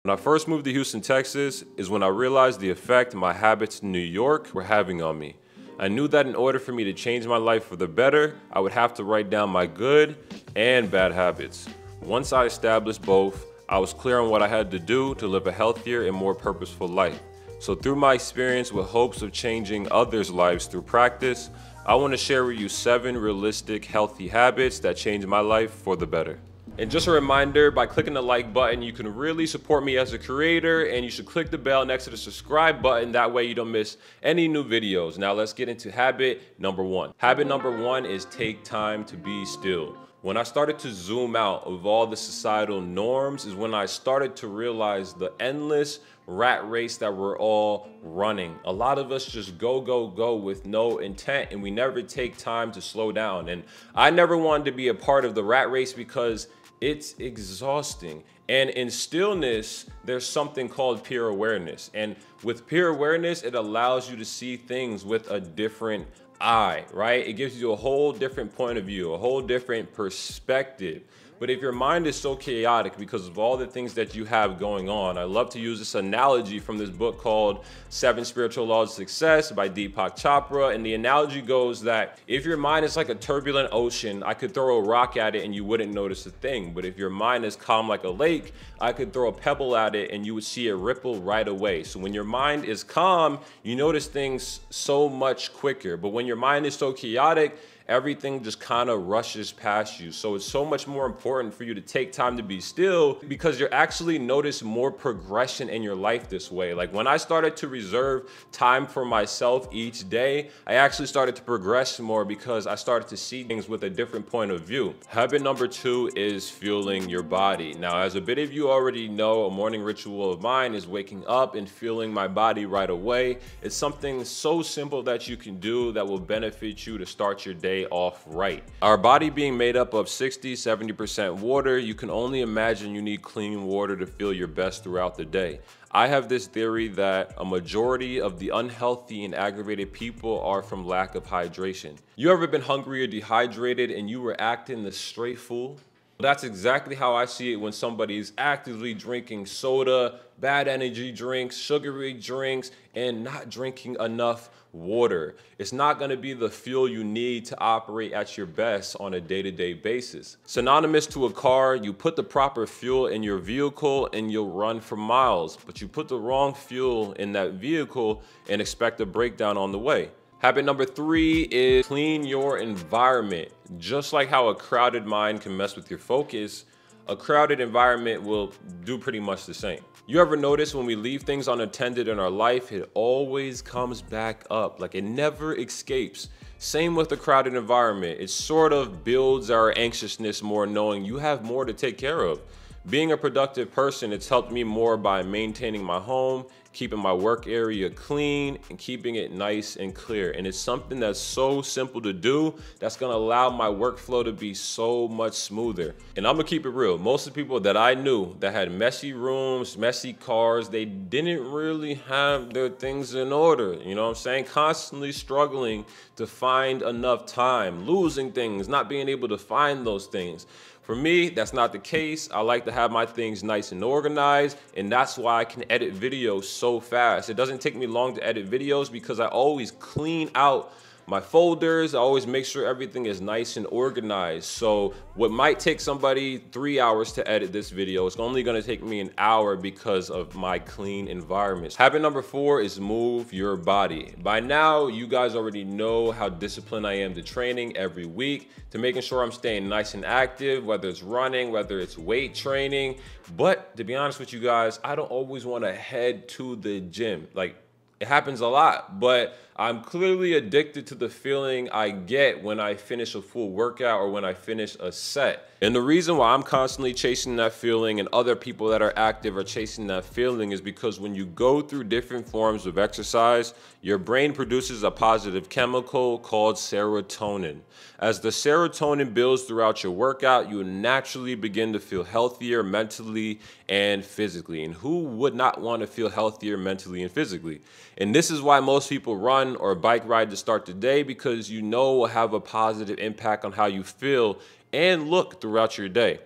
When I first moved to Houston, Texas, is when I realized the effect my habits in New York were having on me. I knew that in order for me to change my life for the better, I would have to write down my good and bad habits. Once I established both, I was clear on what I had to do to live a healthier and more purposeful life. So through my experience with hopes of changing others' lives through practice, I want to share with you 7 realistic, healthy habits that changed my life for the better. And just a reminder, by clicking the like button, you can really support me as a creator, and you should click the bell next to the subscribe button. That way you don't miss any new videos. Now let's get into habit number 1. Habit number 1 is take time to be still. When I started to zoom out of all the societal norms is when I started to realize the endless rat race that we're all running. A lot of us just go, go, go with no intent, and we never take time to slow down. And I never wanted to be a part of the rat race because it's exhausting. And in stillness, there's something called peer awareness. And with peer awareness, it allows you to see things with a different eye, right? It gives you a whole different point of view, a whole different perspective. But if your mind is so chaotic because of all the things that you have going on, I love to use this analogy from this book called 7 Spiritual Laws of Success by Deepak Chopra. And the analogy goes that if your mind is like a turbulent ocean, I could throw a rock at it and you wouldn't notice a thing. But if your mind is calm like a lake, I could throw a pebble at it and you would see it ripple right away. So when your mind is calm, you notice things so much quicker. But when your mind is so chaotic, everything just kind of rushes past you. So it's so much more important for you to take time to be still because you'll actually notice more progression in your life this way. Like when I started to reserve time for myself each day, I actually started to progress more because I started to see things with a different point of view. Habit number 2 is fueling your body. Now, as a bit of you already know, a morning ritual of mine is waking up and fueling my body right away. It's something so simple that you can do that will benefit you to start your day off right. Our body being made up of 60–70% water, you can only imagine you need clean water to feel your best throughout the day. I have this theory that a majority of the unhealthy and aggravated people are from lack of hydration. You ever been hungry or dehydrated and you were acting the straight fool? That's exactly how I see it when somebody is actively drinking soda, bad energy drinks, sugary drinks, and not drinking enough water. It's not going to be the fuel you need to operate at your best on a day-to-day basis. Synonymous to a car, you put the proper fuel in your vehicle and you'll run for miles, but you put the wrong fuel in that vehicle and expect a breakdown on the way. Habit number 3 is clean your environment. Just like how a crowded mind can mess with your focus, a crowded environment will do pretty much the same. You ever notice when we leave things unattended in our life, it always comes back up, like it never escapes. Same with a crowded environment. It sort of builds our anxiousness more, knowing you have more to take care of. Being a productive person, it's helped me more by maintaining my home, keeping my work area clean, and keeping it nice and clear. And it's something that's so simple to do that's gonna allow my workflow to be so much smoother. And I'm gonna keep it real. Most of the people that I knew that had messy rooms, messy cars, they didn't really have their things in order. You know what I'm saying? Constantly struggling to find enough time, losing things, not being able to find those things. For me, that's not the case. I like to have my things nice and organized, and that's why I can edit videos so fast. It doesn't take me long to edit videos because I always clean out my folders. I always make sure everything is nice and organized. So what might take somebody 3 hours to edit this video, it's only gonna take me an hour because of my clean environment. Habit number 4 is move your body. By now, you guys already know how disciplined I am to training every week, to making sure I'm staying nice and active, whether it's running, whether it's weight training. But to be honest with you guys, I don't always wanna head to the gym. Like, it happens a lot, but I'm clearly addicted to the feeling I get when I finish a full workout or when I finish a set. And the reason why I'm constantly chasing that feeling and other people that are active are chasing that feeling is because when you go through different forms of exercise, your brain produces a positive chemical called serotonin. As the serotonin builds throughout your workout, you naturally begin to feel healthier mentally and physically. And who would not want to feel healthier mentally and physically? And this is why most people run or bike ride to start the day, because you know will have a positive impact on how you feel and look throughout your day.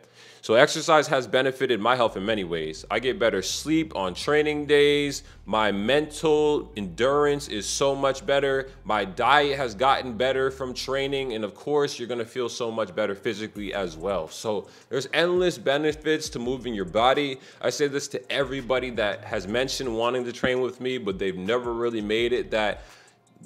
So exercise has benefited my health in many ways. I get better sleep on training days. My mental endurance is so much better. My diet has gotten better from training. And of course, you're gonna feel so much better physically as well. So there's endless benefits to moving your body. I say this to everybody that has mentioned wanting to train with me, but they've never really made it, that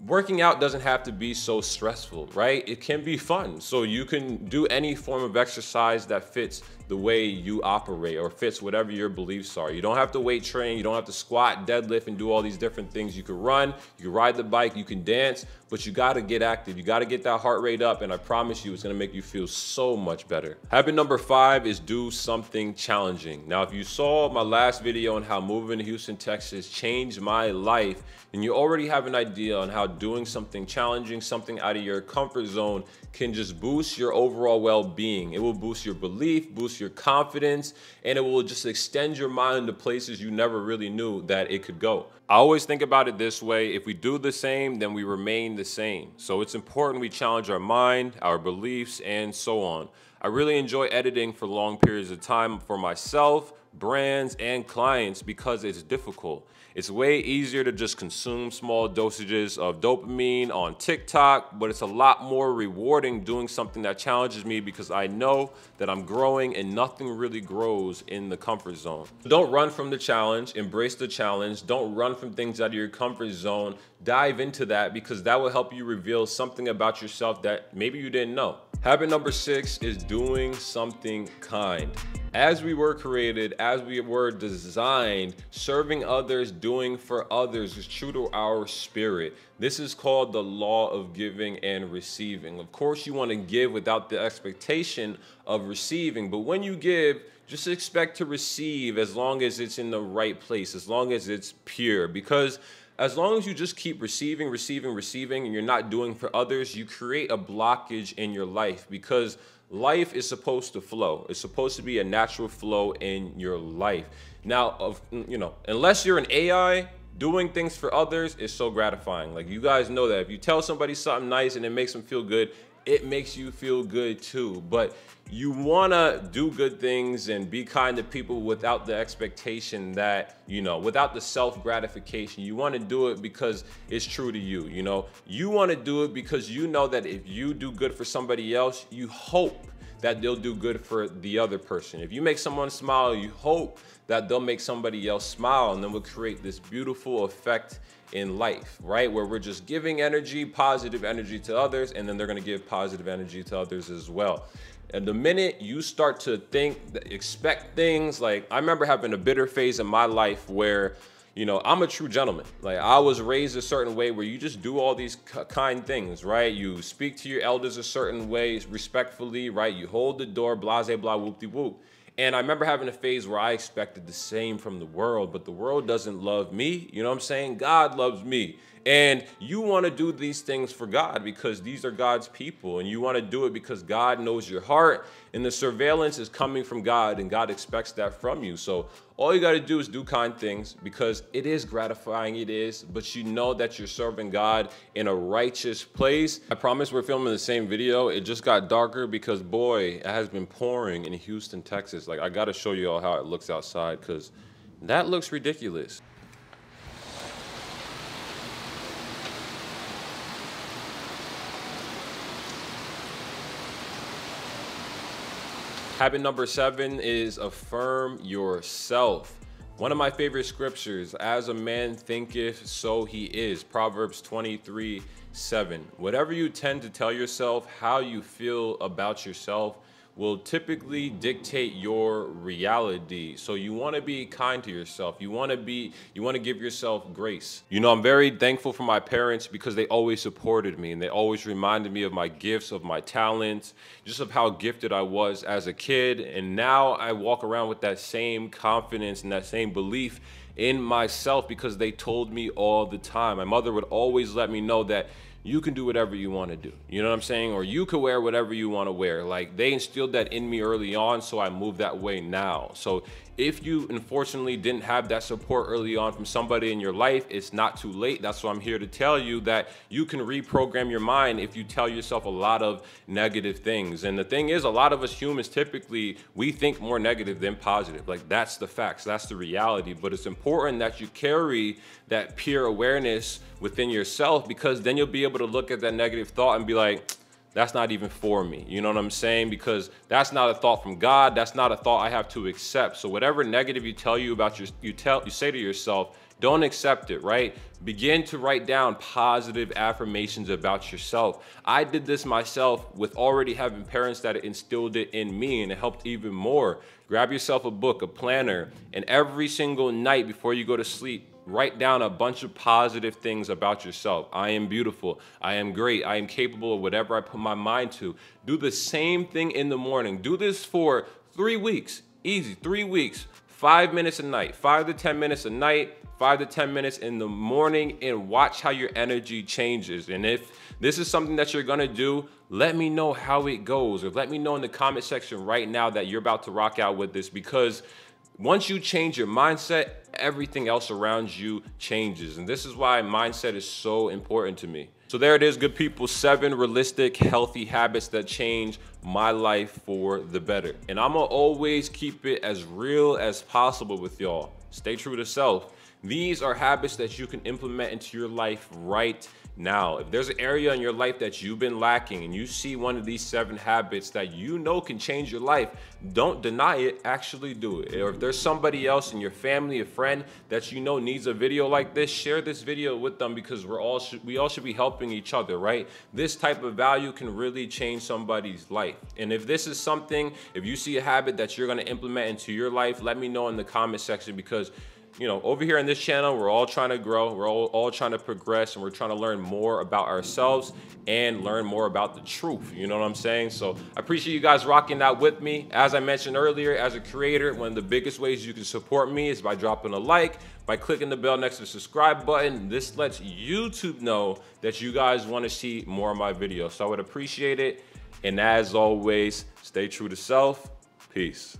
working out doesn't have to be so stressful, right? It can be fun. So you can do any form of exercise that fits the way you operate or fits whatever your beliefs are. You don't have to weight train. You don't have to squat, deadlift, and do all these different things. You can run, you can ride the bike, you can dance, but you got to get active. You got to get that heart rate up, and I promise you it's going to make you feel so much better. Habit number 5 is do something challenging. Now, if you saw my last video on how moving to Houston, Texas changed my life, and you already have an idea on how doing something challenging, something out of your comfort zone, can just boost your overall well-being. It will boost your belief, boost your confidence, and it will just extend your mind to places you never really knew that it could go. I always think about it this way: if we do the same, then we remain the same. So it's important we challenge our mind, our beliefs, and so on. I really enjoy editing for long periods of time for myself, brands, and clients because it's difficult. It's way easier to just consume small dosages of dopamine on TikTok, but it's a lot more rewarding doing something that challenges me because I know that I'm growing, and nothing really grows in the comfort zone. Don't run from the challenge, embrace the challenge. Don't run from things out of your comfort zone. Dive into that, because that will help you reveal something about yourself that maybe you didn't know. Habit number 6 is doing something kind. As we were created, as we were designed, serving others, doing for others is true to our spirit. This is called the law of giving and receiving. Of course, you want to give without the expectation of receiving, but when you give, just expect to receive as long as it's in the right place, as long as it's pure. Because as long as you just keep receiving, and you're not doing for others, you create a blockage in your life, because life is supposed to flow. It's supposed to be a natural flow in your life. Now, unless you're an AI, doing things for others is so gratifying. Like, you guys know that if you tell somebody something nice and it makes them feel good, it makes you feel good too. But you want to do good things and be kind to people without the expectation that, without the self-gratification. You want to do it because it's true to you. You want to do it because you know that if you do good for somebody else, you hope that they'll do good for the other person. If you make someone smile, you hope that they'll make somebody else smile, and then we'll create this beautiful effect in life, right? Where we're just giving energy, positive energy to others, and then they're going to give positive energy to others as well. And the minute you start to expect things, like, I remember having a bitter phase in my life where, I'm a true gentleman. Like, I was raised a certain way where you just do all these kind things, right? You speak to your elders a certain way, respectfully, right? You hold the door, blase, blah, whoop-de-whoop. And I remember having a phase where I expected the same from the world, but the world doesn't love me. You know what I'm saying? God loves me. And you want to do these things for God because these are God's people, and you want to do it because God knows your heart, and the surveillance is coming from God, and God expects that from you. So all you got to do is do kind things, because it is gratifying, it is, but you know that you're serving God in a righteous place. I promise we're filming the same video. It just got darker because, boy, it has been pouring in Houston, Texas. Like, I got to show you all how it looks outside, because that looks ridiculous. Habit number 7 is affirm yourself. One of my favorite scriptures, as a man thinketh, so he is. Proverbs 23:7. Whatever you tend to tell yourself, how you feel about yourself, will typically dictate your reality. So you want to be kind to yourself. You want to give yourself grace. I'm very thankful for my parents because they always supported me, and they always reminded me of my gifts, of my talents, just of how gifted I was as a kid. And now I walk around with that same confidence and that same belief in myself because they told me all the time. My mother would always let me know that you can do whatever you want to do. You know what I'm saying? Or you can wear whatever you want to wear. Like, they instilled that in me early on, so I move that way now. So If you unfortunately didn't have that support early on from somebody in your life, it's not too late. That's why I'm here to tell you that you can reprogram your mind if you tell yourself a lot of negative things. And the thing is, a lot of us humans, typically, we think more negative than positive. Like, that's the facts, that's the reality. But it's important that you carry that pure awareness within yourself, because then you'll be able to look at that negative thought and be like, that's not even for me. You know what I'm saying? Because that's not a thought from God. That's not a thought I have to accept. So whatever negative you tell you about you say to yourself, don't accept it, right? Begin to write down positive affirmations about yourself. I did this myself with already having parents that instilled it in me, and it helped even more. Grab yourself a book, a planner, and every single night before you go to sleep, write down a bunch of positive things about yourself. I am beautiful. I am great. I am capable of whatever I put my mind to. Do the same thing in the morning. Do this for 3 weeks. Easy, 3 weeks. 5 minutes a night, 5 to 10 minutes a night, 5 to 10 minutes in the morning, and watch how your energy changes. And if this is something that you're gonna do, let me know how it goes, or let me know in the comment section right now that you're about to rock out with this, because once you change your mindset, everything else around you changes. And this is why mindset is so important to me. So there it is, good people, 7 realistic, healthy habits that change my life for the better. And I'm gonna always keep it as real as possible with y'all. Stay true to self. These are habits that you can implement into your life right now. If there's an area in your life that you've been lacking and you see one of these 7 habits that you know can change your life, don't deny it, actually do it. Or if there's somebody else in your family, a friend that you know needs a video like this, share this video with them, because we all should be helping each other, right? This type of value can really change somebody's life. And if this is something, if you see a habit that you're gonna implement into your life, let me know in the comment section, because you know, over here on this channel, we're all trying to grow, we're all trying to progress, and we're trying to learn more about ourselves and learn more about the truth. You know what I'm saying? So I appreciate you guys rocking out with me. As I mentioned earlier, as a creator, one of the biggest ways you can support me is by dropping a like, by clicking the bell next to the subscribe button. This lets YouTube know that you guys want to see more of my videos. So I would appreciate it. And as always, stay true to self. Peace.